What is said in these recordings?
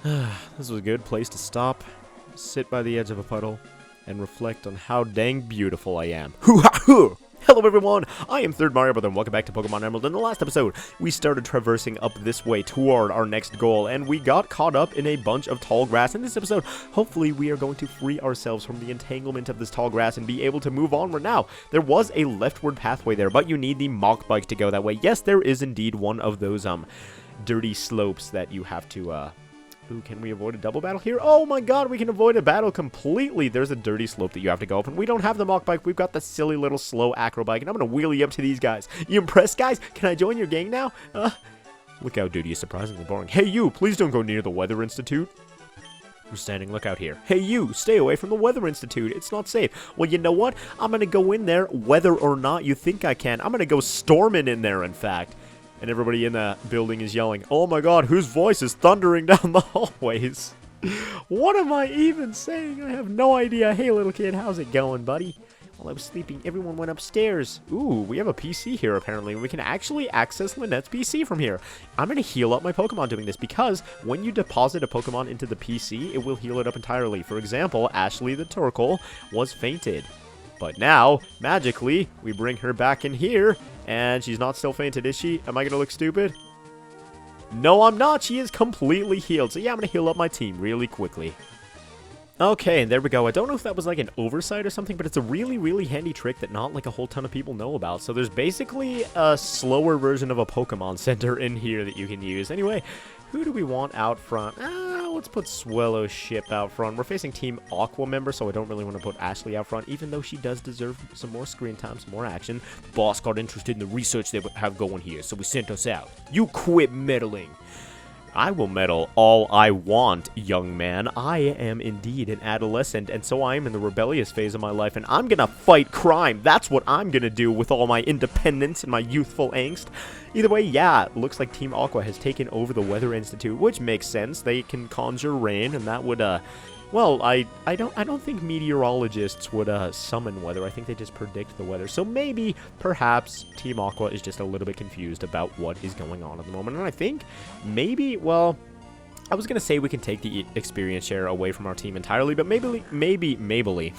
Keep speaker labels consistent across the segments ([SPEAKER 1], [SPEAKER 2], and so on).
[SPEAKER 1] This was a good place to stop, sit by the edge of a puddle, and reflect on how dang beautiful I am. Hoo-ha-hoo! Hello everyone, I am Third Mario Brother and welcome back to Pokemon Emerald. In the last episode, we started traversing up this way toward our next goal, and we got caught up in a bunch of tall grass. In this episode, hopefully we are going to free ourselves from the entanglement of this tall grass and be able to move onward. Now, there was a leftward pathway there, but you need the Mach Bike to go that way. Yes, there is indeed one of those, dirty slopes that you have to, Ooh, can we avoid a double battle here? Oh my god, we can avoid a battle completely. There's a dirty slope that you have to go up, and we don't have the Mach Bike. We've got the silly little slow acro bike, and I'm going to wheelie up to these guys. You impressed, guys? Can I join your gang now? Look out, dude. He's surprisingly boring. Hey, you, please don't go near the Weather Institute. We're standing lookout here. Hey, you, stay away from the Weather Institute. It's not safe. Well, you know what? I'm going to go in there, whether or not you think I can. I'm going to go storming in there, in fact. And everybody in the building is yelling, oh my god, whose voice is thundering down the hallways? What am I even saying? I have no idea. Hey, little kid, how's it going, buddy? While I was sleeping, everyone went upstairs. Ooh, we have a PC here, apparently. We can actually access Lynette's PC from here. I'm going to heal up my Pokemon doing this, because when you deposit a Pokemon into the PC, it will heal it up entirely. For example, Ashley the Torkoal was fainted. But now, magically, we bring her back in here, and she's not still fainted, is she? Am I going to look stupid? No, I'm not. She is completely healed. So yeah, I'm going to heal up my team really quickly. Okay, and there we go. I don't know if that was like an oversight or something, but it's a really, really handy trick that not like a whole ton of people know about. So there's basically a slower version of a Pokemon Center in here that you can use. Anyway, who do we want out front? Let's put Swellowship out front. We're facing Team Aqua member, so I don't really want to put Ashley out front, even though she does deserve some more screen time, some more action. The boss got interested in the research they have going here, so we sent us out. You quit meddling. I will meddle all I want, young man. I am indeed an adolescent, and so I am in the rebellious phase of my life, and I'm gonna fight crime. That's what I'm gonna do with all my independence and my youthful angst. Either way, yeah, looks like Team Aqua has taken over the Weather Institute, which makes sense. They can conjure rain, and that would, well, I don't think meteorologists would summon weather. I think they just predict the weather. So maybe, perhaps, Team Aqua is just a little bit confused about what is going on at the moment. And I think maybe, well, I was going to say we can take the experience share away from our team entirely, but maybe Maybelline.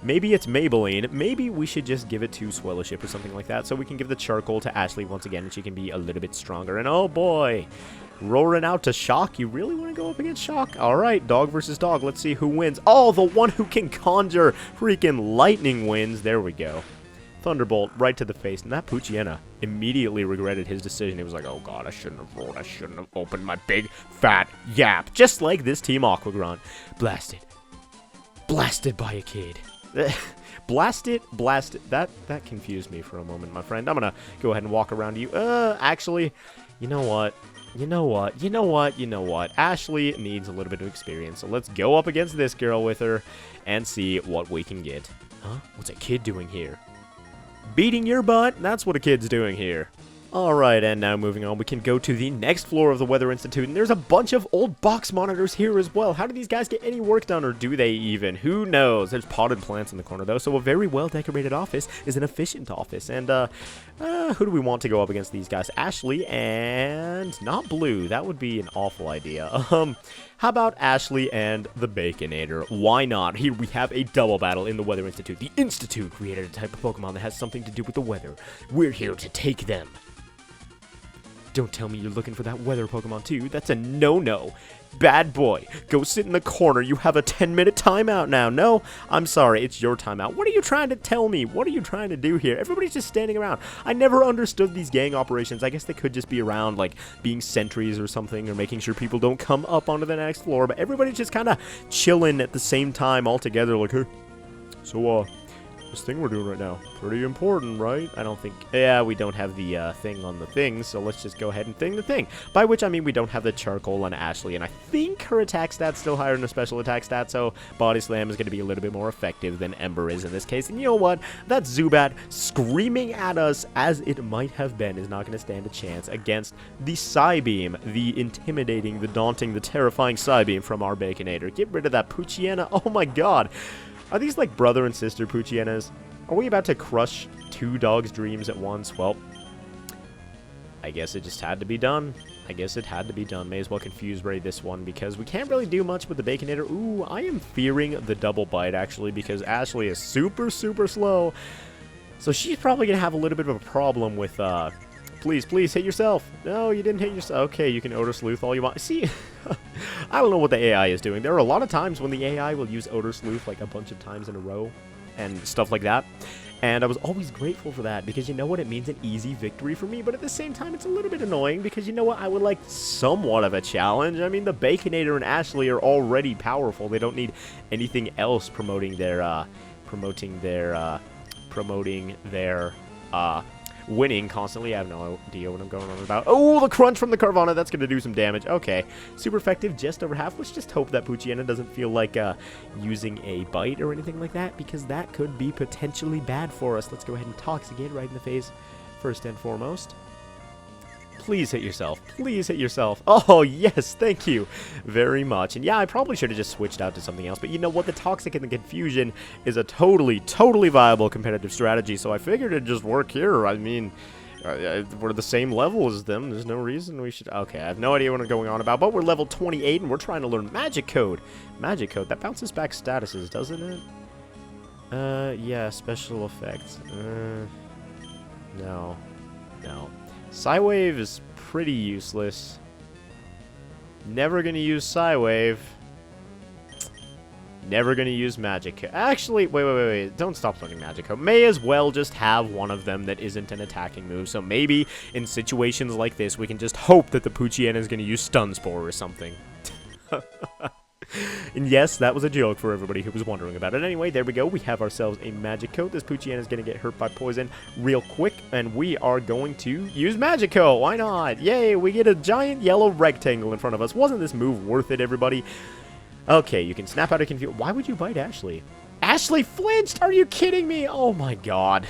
[SPEAKER 1] Maybe it's Maybelline. Maybe we should just give it to Swellowship or something like that, so we can give the charcoal to Ashley once again, and she can be a little bit stronger. And oh boy, roaring out to Shock. You really want to go up against Shock? Alright, dog versus dog. Let's see who wins. Oh, the one who can conjure freaking lightning wins. There we go. Thunderbolt right to the face. And that Poochyena immediately regretted his decision. He was like, oh god, I shouldn't have rolled. I shouldn't have opened my big, fat yap. Just like this Team Aquagron. Blasted. Blasted by a kid. Blasted. That confused me for a moment, my friend. I'm gonna go ahead and walk around you. Actually, you know what? You know what? Ashley needs a little bit of experience, so let's go up against this girl with her and see what we can get. Huh? What's a kid doing here? Beating your butt? That's what a kid's doing here. Alright, and now moving on, we can go to the next floor of the Weather Institute, and there's a bunch of old box monitors here as well. How do these guys get any work done, or do they even? Who knows? There's potted plants in the corner, though, so a very well-decorated office is an efficient office. And, who do we want to go up against these guys? Ashley and not Blue. That would be an awful idea. How about Ashley and the Baconator? Why not? Here we have a double battle in the Weather Institute. The Institute created a type of Pokemon that has something to do with the weather. We're here to take them. Don't tell me you're looking for that weather Pokemon too. That's a no-no. Bad boy, go sit in the corner. You have a 10-minute timeout now. No, I'm sorry, it's your timeout. What are you trying to tell me? What are you trying to do here? Everybody's just standing around. I never understood these gang operations. I guess they could just be around, like, being sentries or something, or making sure people don't come up onto the next floor, but everybody's just kind of chilling at the same time all together, like, hey, so, this thing we're doing right now, pretty important, right? I don't think... Yeah, we don't have the thing on the thing, so let's just go ahead and thing the thing. By which I mean we don't have the charcoal on Ashley, and I think her attack stat's still higher than the special attack stat, so Body Slam is going to be a little bit more effective than Ember is in this case. And you know what? That Zubat screaming at us as it might have been is not going to stand a chance against the Psybeam, the intimidating, the daunting, the terrifying Psybeam from our Baconator. Get rid of that Poochyena. Oh my god. Are these like brother and sister Poochyenas? Are we about to crush two dogs' dreams at once? Well, I guess it just had to be done. I guess it had to be done. May as well confuse Ray this one because we can't really do much with the Baconator. Ooh, I am fearing the double bite, actually, because Ashley is super, super slow. So she's probably going to have a little bit of a problem with, please, please, hit yourself. No, you didn't hit yourself. Okay, you can Odor Sleuth all you want. See, I don't know what the AI is doing. There are a lot of times when the AI will use Odor Sleuth like a bunch of times in a row and stuff like that. And I was always grateful for that because you know what? It means an easy victory for me. But at the same time, it's a little bit annoying because you know what? I would like somewhat of a challenge. I mean, the Baconator and Ashley are already powerful. They don't need anything else promoting their, winning constantly. I have no idea what I'm going on about. Oh, the crunch from the Carvana. That's going to do some damage. Okay. Super effective, just over half. Let's just hope that Poochyena doesn't feel like using a bite or anything like that, because that could be potentially bad for us. Let's go ahead and Toxicate right in the face, first and foremost. Please hit yourself. Please hit yourself. Oh, yes. Thank you very much. And yeah, I probably should have just switched out to something else. But you know what? The Toxic and the Confusion is a totally, totally viable competitive strategy. So I figured it'd just work here. I mean, we're the same level as them. There's no reason we should... Okay, I have no idea what I'm going on about. But we're level 28 and we're trying to learn Magic Code. Magic Code. That bounces back statuses, doesn't it? Yeah, special effects. No. No. Psywave is pretty useless. Never gonna use Psywave. Never gonna use Magic Code. Actually, wait. Don't stop learning Magic Code. May as well just have one of them that isn't an attacking move. So maybe in situations like this, we can just hope that the Poochyena is gonna use Stun Spore or something. And yes, that was a joke for everybody who was wondering about it. Anyway, there we go. We have ourselves a Magic Coat. This Poochyena is going to get hurt by poison real quick, and we are going to use Magic Coat. Why not? Yay, we get a giant yellow rectangle in front of us. Wasn't this move worth it, everybody? Okay, you can snap out of confusion. Why would you bite Ashley? Ashley flinched! Are you kidding me? Oh my god.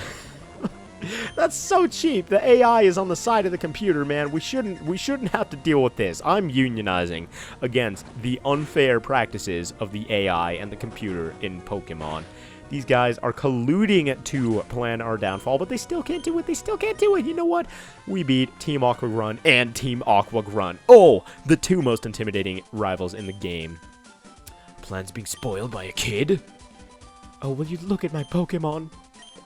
[SPEAKER 1] That's so cheap. The AI is on the side of the computer, man. We shouldn't have to deal with this. I'm unionizing against the unfair practices of the AI and the computer in Pokemon. These guys are colluding to plan our downfall, but they still can't do it. They still can't do it. You know what? We beat Team Aqua Grunt and Team Aqua Grunt. Oh, the two most intimidating rivals in the game. Plans being spoiled by a kid? Oh, will you look at my Pokemon?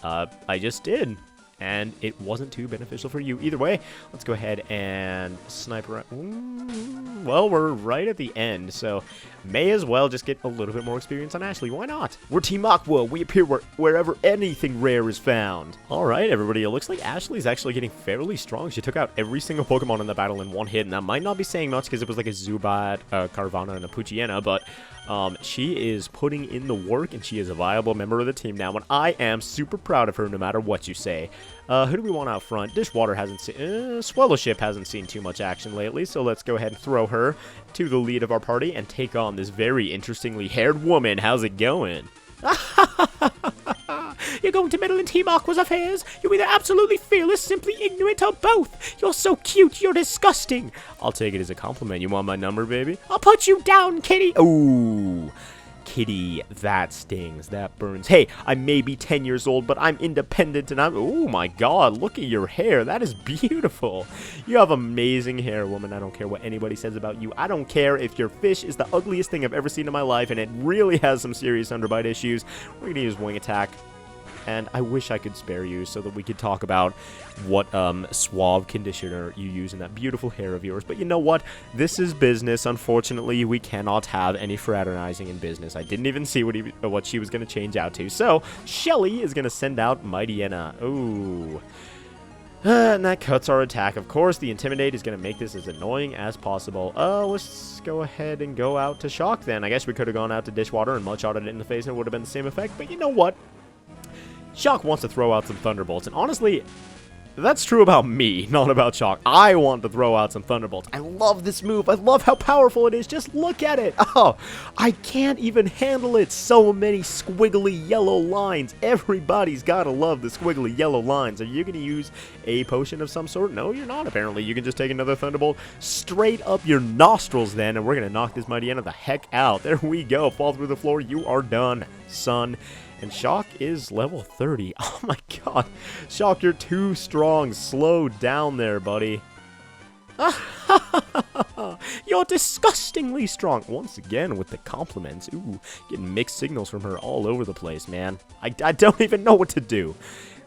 [SPEAKER 1] I just did. And it wasn't too beneficial for you. Either way, let's go ahead and snipe around. Well, we're right at the end, so may as well just get a little bit more experience on Ashley. Why not? We're Team Aqua. We appear wherever anything rare is found. All right, everybody. It looks like Ashley's actually getting fairly strong. She took out every single Pokemon in the battle in one hit, and that might not be saying much because it was like a Zubat, Carvana, and a Poochyena, but she is putting in the work, and she is a viable member of the team now, and I am super proud of her no matter what you say. Who do we want out front? Dishwater hasn't seen... Swellowship hasn't seen too much action lately, so let's go ahead and throw her to the lead of our party and take on this very interestingly haired woman. How's it going? You're going to meddle in Team Aqua's affairs? You're either absolutely fearless, simply ignorant, or both. You're so cute, you're disgusting. I'll take it as a compliment. You want my number, baby? I'll put you down, kitty. Ooh. Kitty, that stings, that burns. Hey, I may be 10 years old, but I'm independent, and oh my god, look at your hair. That is beautiful. You have amazing hair, woman. I don't care what anybody says about you. I don't care if your fish is the ugliest thing I've ever seen in my life, and it really has some serious underbite issues. We're gonna use Wing Attack. And I wish I could spare you so that we could talk about what suave conditioner you use in that beautiful hair of yours. But you know what? This is business. Unfortunately, we cannot have any fraternizing in business. I didn't even see what she was going to change out to. So, Shelly is going to send out Mightyena. Ooh. And that cuts our attack. Of course, the Intimidate is going to make this as annoying as possible. Let's go ahead and go out to Shock then. I guess we could have gone out to Dishwater and Mudshotted it in the face and it would have been the same effect. But you know what? Shock wants to throw out some Thunderbolts, and honestly, that's true about me, not about Shock. I want to throw out some Thunderbolts. I love this move. I love how powerful it is. Just look at it. Oh, I can't even handle it. So many squiggly yellow lines. Everybody's got to love the squiggly yellow lines. Are you going to use a potion of some sort? No, you're not, apparently. You can just take another Thunderbolt straight up your nostrils then, and we're going to knock this Mightyena the heck out. There we go. Fall through the floor. You are done, son. And Shock is level 30. Oh my god. Shock, you're too strong. Slow down there, buddy. You're disgustingly strong. Once again with the compliments. Ooh, getting mixed signals from her all over the place, man. I don't even know what to do.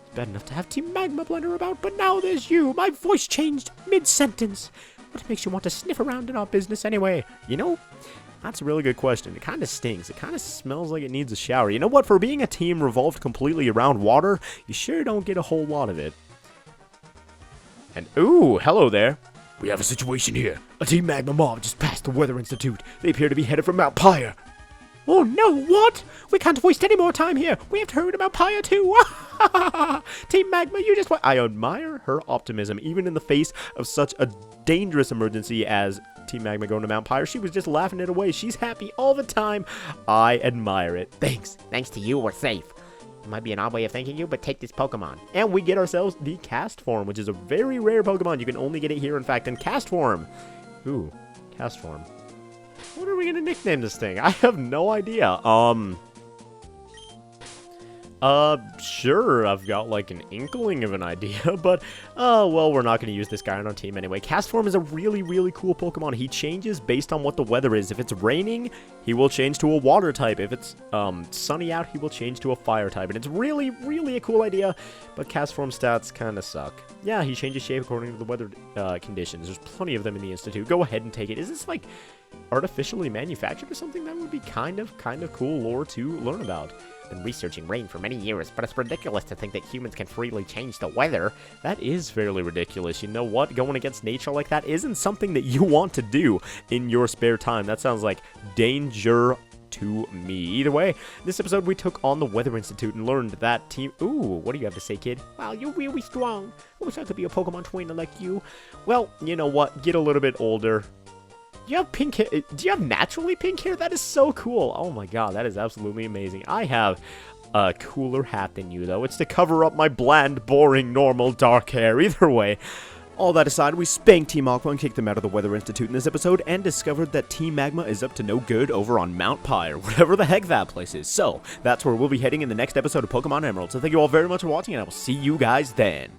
[SPEAKER 1] It's bad enough to have Team Magma blunder about, but now there's you. My voice changed mid-sentence. What makes you want to sniff around in our business anyway? You know, that's a really good question. It kind of stinks. It kind of smells like it needs a shower. You know what? For being a team revolved completely around water, you sure don't get a whole lot of it. And, ooh, hello there.
[SPEAKER 2] We have a situation here. A Team Magma mob just passed the Weather Institute. They appear to be headed for Mount Pyre.
[SPEAKER 1] Oh no, what? We can't waste any more time here. We have to hurry to Mount Pyre too. Team Magma, you just... I admire her optimism, even in the face of such a dangerous emergency as Team Magma going to Mount Pyre. She was just laughing it away. She's happy all the time. I admire it. Thanks.
[SPEAKER 3] Thanks to you, we're safe. It might be an odd way of thanking you, but take this Pokemon.
[SPEAKER 1] And we get ourselves the Cast Form, which is a very rare Pokemon. You can only get it here, in fact, in Cast Form. Ooh, Cast Form. What are we gonna nickname this thing? I have no idea. Sure, I've got like an inkling of an idea, but, well, we're not gonna use this guy on our team anyway. Cast Form is a really, really cool Pokemon. He changes based on what the weather is. If it's raining, he will change to a water type. If it's, sunny out, he will change to a fire type. And it's really, really a cool idea, but Cast Form stats kinda suck. Yeah, he changes shape according to the weather, conditions. There's plenty of them in the Institute. Go ahead and take it. Is this, like, artificially manufactured or something? That would be kind of cool lore to learn about.
[SPEAKER 3] Been researching rain for many years, but it's ridiculous to think that humans can freely change the weather.
[SPEAKER 1] That is fairly ridiculous. You know what? Going against nature like that isn't something that you want to do in your spare time. That sounds like danger to me. Either way, this episode we took on the Weather Institute and learned that team... Ooh, what do you have to say, kid?
[SPEAKER 3] Wow, you're really strong. I wish I could be a Pokemon trainer like you.
[SPEAKER 1] Well, you know what? Get a little bit older. You have pink hair. Do you have naturally pink hair? That is so cool. Oh my god, that is absolutely amazing. I have a cooler hat than you, though. It's to cover up my bland, boring, normal, dark hair. Either way, all that aside, we spanked Team Aqua and kicked them out of the Weather Institute in this episode and discovered that Team Magma is up to no good over on Mount Pyre, whatever the heck that place is. So, that's where we'll be heading in the next episode of Pokemon Emerald. So thank you all very much for watching, and I will see you guys then.